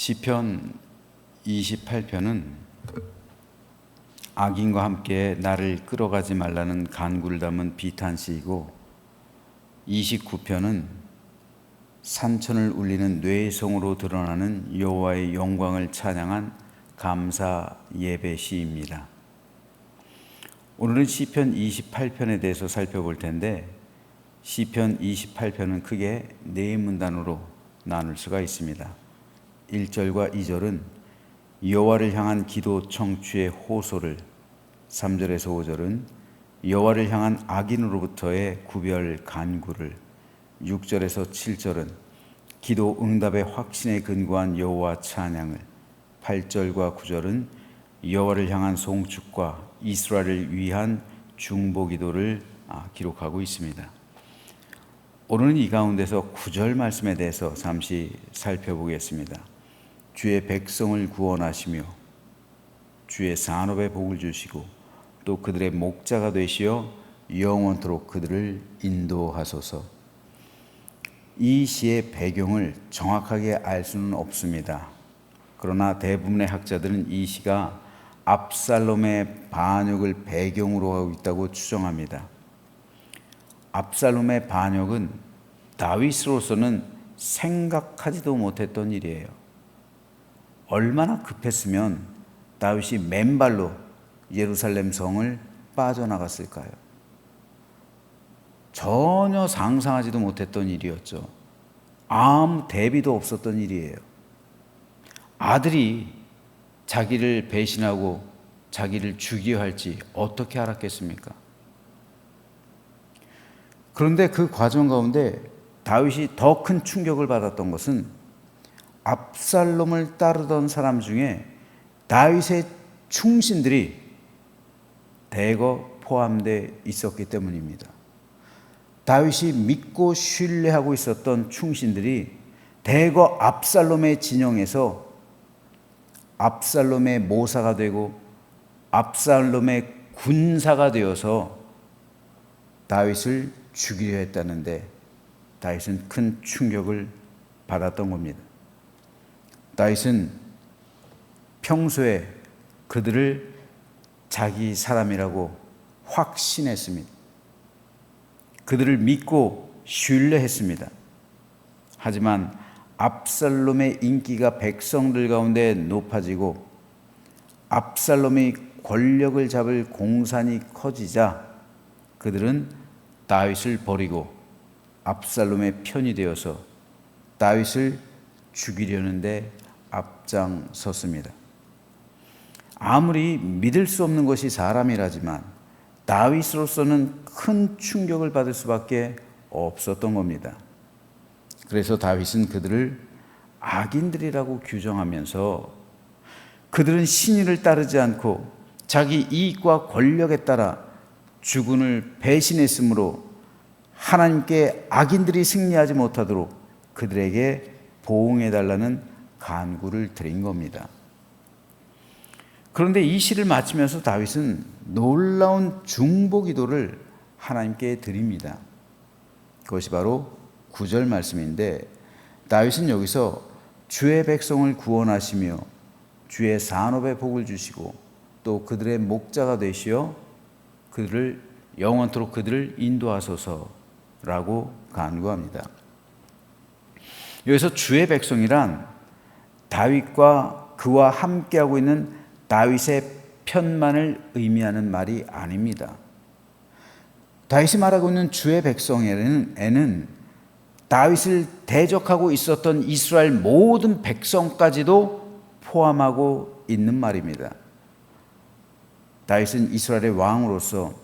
시편 28편은 악인과 함께 나를 끌어가지 말라는 간구를 담은 비탄시이고, 29편은 산천을 울리는 뇌성으로 드러나는 여호와의 영광을 찬양한 감사 예배 시입니다. 오늘은 시편 28편에 대해서 살펴볼 텐데, 시편 28편은 크게 네 문단으로 나눌 수가 있습니다. 1절과 2절은 여호와를 향한 기도 청취의 호소를, 3절에서 5절은 여호와를 향한 악인으로부터의 구별 간구를, 6절에서 7절은 기도 응답의 확신에 근거한 여호와 찬양을, 8절과 9절은 여호와를 향한 송축과 이스라엘을 위한 중보 기도를 기록하고 있습니다. 오늘은 이 가운데서 9절 말씀에 대해서 잠시 살펴보겠습니다. 주의 백성을 구원하시며 주의 산업에 복을 주시고 또 그들의 목자가 되시어 영원토록 그들을 인도하소서. 이 시의 배경을 정확하게 알 수는 없습니다. 그러나 대부분의 학자들은 이 시가 압살롬의 반역을 배경으로 하고 있다고 추정합니다. 압살롬의 반역은 다윗으로서는 생각하지도 못했던 일이에요. 얼마나 급했으면 다윗이 맨발로 예루살렘 성을 빠져나갔을까요? 전혀 상상하지도 못했던 일이었죠. 아무 대비도 없었던 일이에요. 아들이 자기를 배신하고 자기를 죽여야 할지 어떻게 알았겠습니까? 그런데 그 과정 가운데 다윗이 더 큰 충격을 받았던 것은 압살롬을 따르던 사람 중에 다윗의 충신들이 대거 포함되어 있었기 때문입니다. 다윗이 믿고 신뢰하고 있었던 충신들이 대거 압살롬의 진영에서 압살롬의 모사가 되고 압살롬의 군사가 되어서 다윗을 죽이려 했다는데, 다윗은 큰 충격을 받았던 겁니다. 다윗은 평소에 그들을 자기 사람이라고 확신했습니다. 그들을 믿고 신뢰했습니다. 하지만 압살롬의 인기가 백성들 가운데 높아지고 압살롬의 권력을 잡을 공산이 커지자 그들은 다윗을 버리고 압살롬의 편이 되어서 다윗을 죽이려는데 앞장섰습니다. 아무리 믿을 수 없는 것이 사람이라지만 다윗으로서는 큰 충격을 받을 수밖에 없었던 겁니다. 그래서 다윗은 그들을 악인들이라고 규정하면서 그들은 신의를 따르지 않고 자기 이익과 권력에 따라 주군을 배신했으므로 하나님께 악인들이 승리하지 못하도록 그들에게 보응해달라는 간구를 드린 겁니다. 그런데 이 시를 마치면서 다윗은 놀라운 중보 기도를 하나님께 드립니다. 그것이 바로 9절 말씀인데, 다윗은 여기서 주의 백성을 구원하시며 주의 산업에 복을 주시고 또 그들의 목자가 되시어 그들을 영원토록 그들을 인도하소서라고 간구합니다. 여기서 주의 백성이란 다윗과 그와 함께하고 있는 다윗의 편만을 의미하는 말이 아닙니다. 다윗이 말하고 있는 주의 백성에는 다윗을 대적하고 있었던 이스라엘 모든 백성까지도 포함하고 있는 말입니다. 다윗은 이스라엘의 왕으로서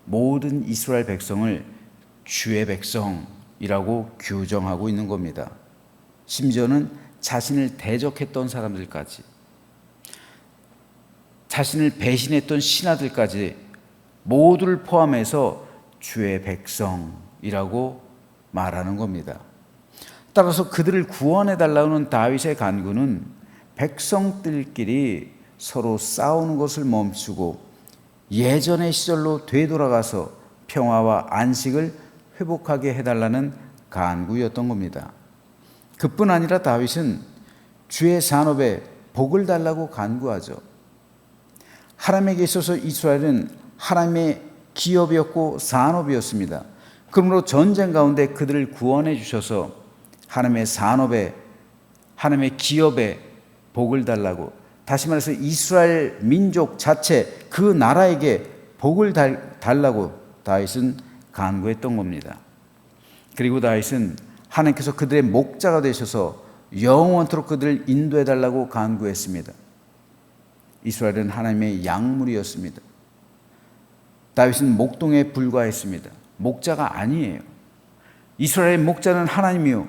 모든 이스라엘 백성을 주의 백성이라고 규정하고 있는 겁니다. 심지어는 자신을 대적했던 사람들까지, 자신을 배신했던 신하들까지 모두를 포함해서 주의 백성이라고 말하는 겁니다. 따라서 그들을 구원해달라는 다윗의 간구는 백성들끼리 서로 싸우는 것을 멈추고 예전의 시절로 되돌아가서 평화와 안식을 회복하게 해달라는 간구였던 겁니다. 그뿐 아니라 다윗은 주의 산업에 복을 달라고 간구하죠. 하나님에게 있어서 이스라엘은 하나님의 기업이었고 산업이었습니다. 그러므로 전쟁 가운데 그들을 구원해 주셔서 하나님의 산업에, 하나님의 기업에 복을 달라고, 다시 말해서 이스라엘 민족 자체 그 나라에게 복을 달라고 다윗은 간구했던 겁니다. 그리고 다윗은 하나님께서 그들의 목자가 되셔서 영원토록 그들을 인도해 달라고 간구했습니다. 이스라엘은 하나님의 양물이었습니다. 다윗은 목동에 불과했습니다. 목자가 아니에요. 이스라엘의 목자는 하나님이요,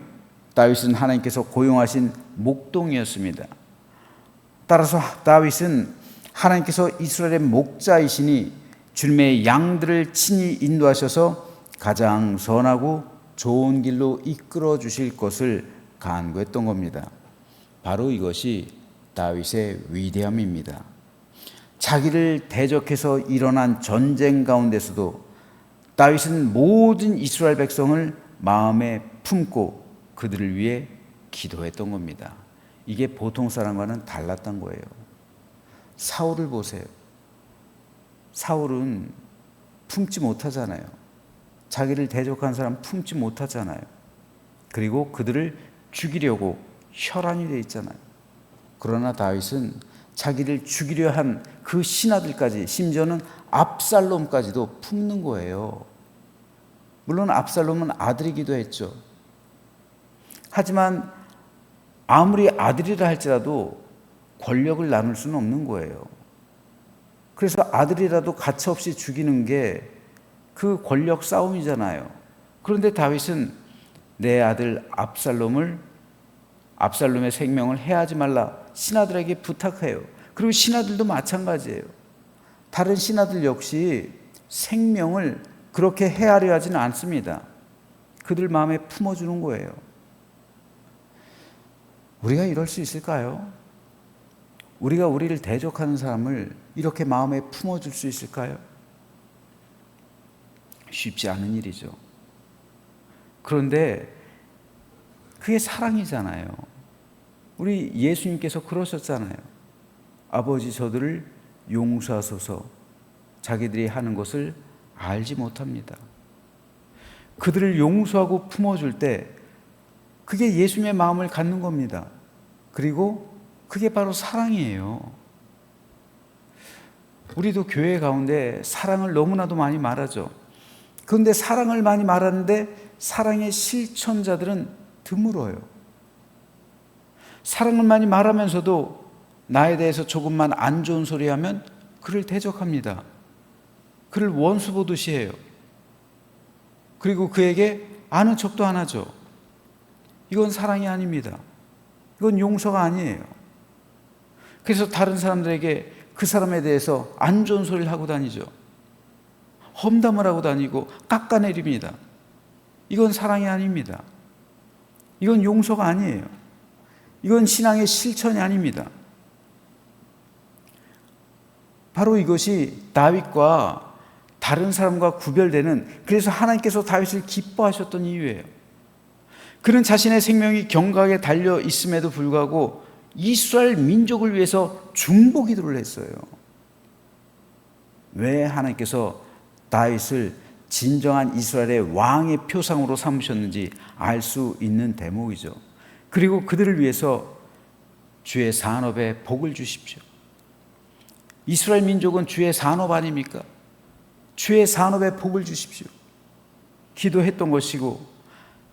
다윗은 하나님께서 고용하신 목동이었습니다. 따라서 다윗은 하나님께서 이스라엘의 목자이시니 주님의 양들을 친히 인도하셔서 가장 선하고 좋은 길로 이끌어 주실 것을 간구했던 겁니다. 바로 이것이 다윗의 위대함입니다. 자기를 대적해서 일어난 전쟁 가운데서도 다윗은 모든 이스라엘 백성을 마음에 품고 그들을 위해 기도했던 겁니다. 이게 보통 사람과는 달랐던 거예요. 사울을 보세요. 사울은 품지 못하잖아요. 자기를 대적한 사람 품지 못하잖아요. 그리고 그들을 죽이려고 혈안이 되어 있잖아요. 그러나 다윗은 자기를 죽이려 한 그 신하들까지, 심지어는 압살롬까지도 품는 거예요. 물론 압살롬은 아들이기도 했죠. 하지만 아무리 아들이라 할지라도 권력을 나눌 수는 없는 거예요. 그래서 아들이라도 가차없이 죽이는 게 그 권력 싸움이잖아요. 그런데 다윗은 내 아들 압살롬의 생명을 해하지 말라 신하들에게 부탁해요. 그리고 신하들도 마찬가지예요. 다른 신하들 역시 생명을 그렇게 해하려 하지는 않습니다. 그들 마음에 품어주는 거예요. 우리가 이럴 수 있을까요? 우리가 우리를 대적하는 사람을 이렇게 마음에 품어줄 수 있을까요? 쉽지 않은 일이죠. 그런데 그게 사랑이잖아요. 우리 예수님께서 그러셨잖아요. 아버지, 저들을 용서하소서, 자기들이 하는 것을 알지 못합니다. 그들을 용서하고 품어줄 때 그게 예수님의 마음을 갖는 겁니다. 그리고 그게 바로 사랑이에요. 우리도 교회 가운데 사랑을 너무나도 많이 말하죠. 그런데 사랑을 많이 말하는데 사랑의 실천자들은 드물어요. 사랑을 많이 말하면서도 나에 대해서 조금만 안 좋은 소리 하면 그를 대적합니다. 그를 원수 보듯이 해요. 그리고 그에게 아는 척도 안 하죠. 이건 사랑이 아닙니다. 이건 용서가 아니에요. 그래서 다른 사람들에게 그 사람에 대해서 안 좋은 소리를 하고 다니죠. 험담을 하고 다니고 깎아내립니다. 이건 사랑이 아닙니다. 이건 용서가 아니에요. 이건 신앙의 실천이 아닙니다. 바로 이것이 다윗과 다른 사람과 구별되는, 그래서 하나님께서 다윗을 기뻐하셨던 이유예요. 그는 자신의 생명이 경각에 달려 있음에도 불구하고 이스라엘 민족을 위해서 중보 기도를 했어요. 왜 하나님께서 다윗을 진정한 이스라엘의 왕의 표상으로 삼으셨는지 알 수 있는 대목이죠. 그리고 그들을 위해서 주의 산업에 복을 주십시오. 이스라엘 민족은 주의 산업 아닙니까? 주의 산업에 복을 주십시오. 기도했던 것이고,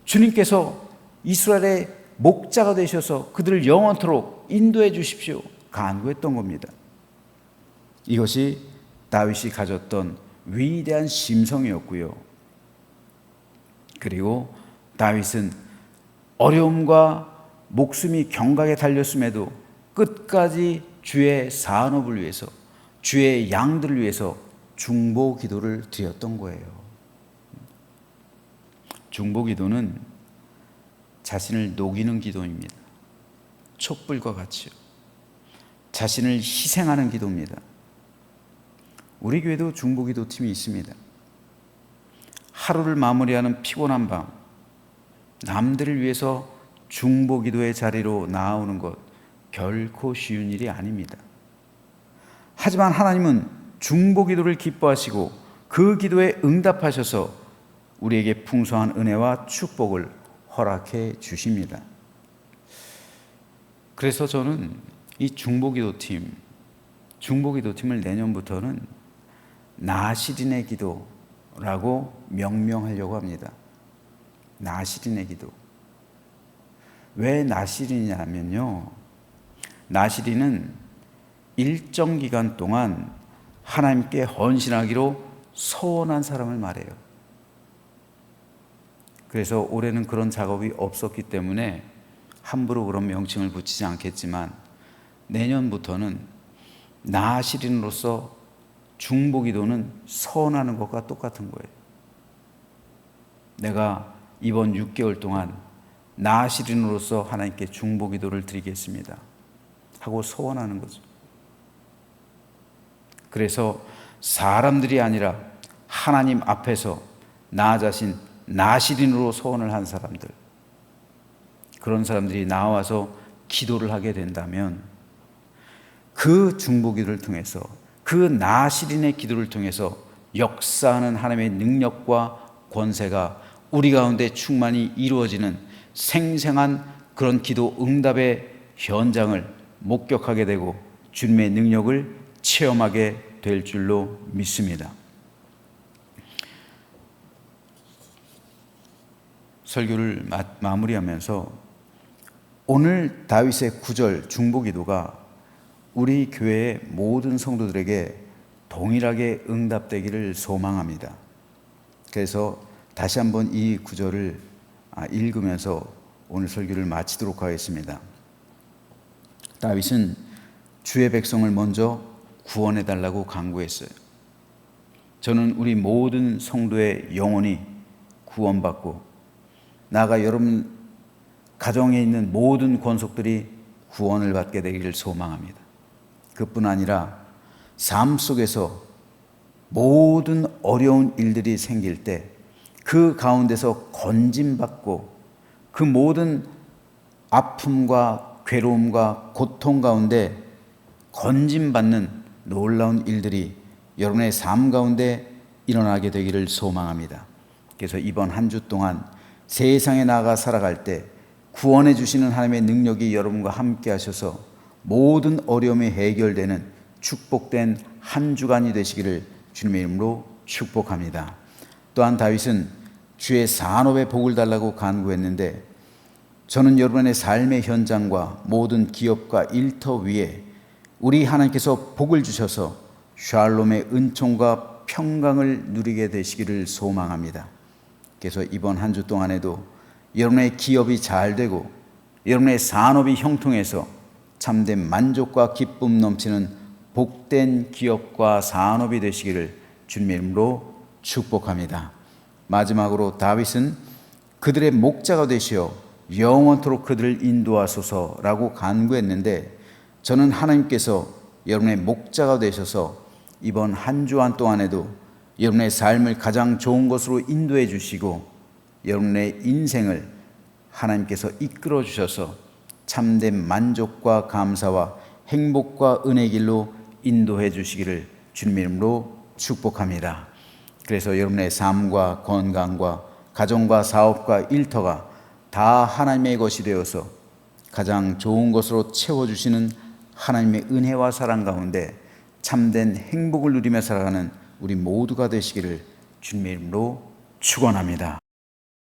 주님께서 이스라엘의 목자가 되셔서 그들을 영원토록 인도해 주십시오. 간구했던 겁니다. 이것이 다윗이 가졌던 위대한 심성이었고요. 그리고 다윗은 어려움과 목숨이 경각에 달렸음에도 끝까지 주의 산업을 위해서, 주의 양들을 위해서 중보 기도를 드렸던 거예요. 중보 기도는 자신을 녹이는 기도입니다. 촛불과 같이요. 자신을 희생하는 기도입니다. 우리 교회도 중보 기도 팀이 있습니다. 하루를 마무리하는 피곤한 밤, 남들을 위해서 중보 기도의 자리로 나아오는 것, 결코 쉬운 일이 아닙니다. 하지만 하나님은 중보기도를 기뻐하시고 그 기도에 응답하셔서 우리에게 풍성한 은혜와 축복을 허락해 주십니다. 그래서 저는 이 중보기도팀을 내년부터는 나시린의 기도라고 명명하려고 합니다. 나시린의 기도. 왜 나시린이냐면요, 나시린은 일정 기간 동안 하나님께 헌신하기로 소원한 사람을 말해요. 그래서 올해는 그런 작업이 없었기 때문에 함부로 그런 명칭을 붙이지 않겠지만, 내년부터는 나시린으로서 중보기도는 서원하는 것과 똑같은 거예요. 내가 이번 6개월 동안 나시린으로서 하나님께 중보기도를 드리겠습니다 하고 서원하는 거죠. 그래서 사람들이 아니라 하나님 앞에서 나 자신 나시린으로 서원을 한 사람들, 그런 사람들이 나와서 기도를 하게 된다면 그 중보기도를 통해서, 그 나시린의 기도를 통해서 역사하는 하나님의 능력과 권세가 우리 가운데 충만히 이루어지는 생생한 그런 기도 응답의 현장을 목격하게 되고 주님의 능력을 체험하게 될 줄로 믿습니다. 설교를 마무리하면서 오늘 다윗의 9절 중보기도가 우리 교회의 모든 성도들에게 동일하게 응답되기를 소망합니다. 그래서 다시 한번 이 구절을 읽으면서 오늘 설교를 마치도록 하겠습니다. 다윗은 주의 백성을 먼저 구원해 달라고 간구했어요. 저는 우리 모든 성도의 영혼이 구원받고, 나아가 여러분 가정에 있는 모든 권속들이 구원을 받게 되기를 소망합니다. 그뿐 아니라 삶 속에서 모든 어려운 일들이 생길 때 그 가운데서 건짐받고 그 모든 아픔과 괴로움과 고통 가운데 건짐받는 놀라운 일들이 여러분의 삶 가운데 일어나게 되기를 소망합니다. 그래서 이번 한 주 동안 세상에 나가 살아갈 때 구원해 주시는 하나님의 능력이 여러분과 함께 하셔서 모든 어려움이 해결되는 축복된 한 주간이 되시기를 주님의 이름으로 축복합니다. 또한 다윗은 주의 산업에 복을 달라고 간구했는데, 저는 여러분의 삶의 현장과 모든 기업과 일터 위에 우리 하나님께서 복을 주셔서 샬롬의 은총과 평강을 누리게 되시기를 소망합니다. 그래서 이번 한 주 동안에도 여러분의 기업이 잘 되고 여러분의 산업이 형통해서 참된 만족과 기쁨 넘치는 복된 기업과 산업이 되시기를 주님의 이름으로 축복합니다. 마지막으로 다윗은 그들의 목자가 되시어 영원토록 그들을 인도하소서라고 간구했는데, 저는 하나님께서 여러분의 목자가 되셔서 이번 한 주간 동안에도 여러분의 삶을 가장 좋은 것으로 인도해 주시고 여러분의 인생을 하나님께서 이끌어 주셔서 참된 만족과 감사와 행복과 은혜의 길로 인도해 주시기를 주님의 이름으로 축복합니다. 그래서 여러분의 삶과 건강과 가정과 사업과 일터가 다 하나님의 것이 되어서 가장 좋은 것으로 채워주시는 하나님의 은혜와 사랑 가운데 참된 행복을 누리며 살아가는 우리 모두가 되시기를 주님의 이름으로 축원합니다.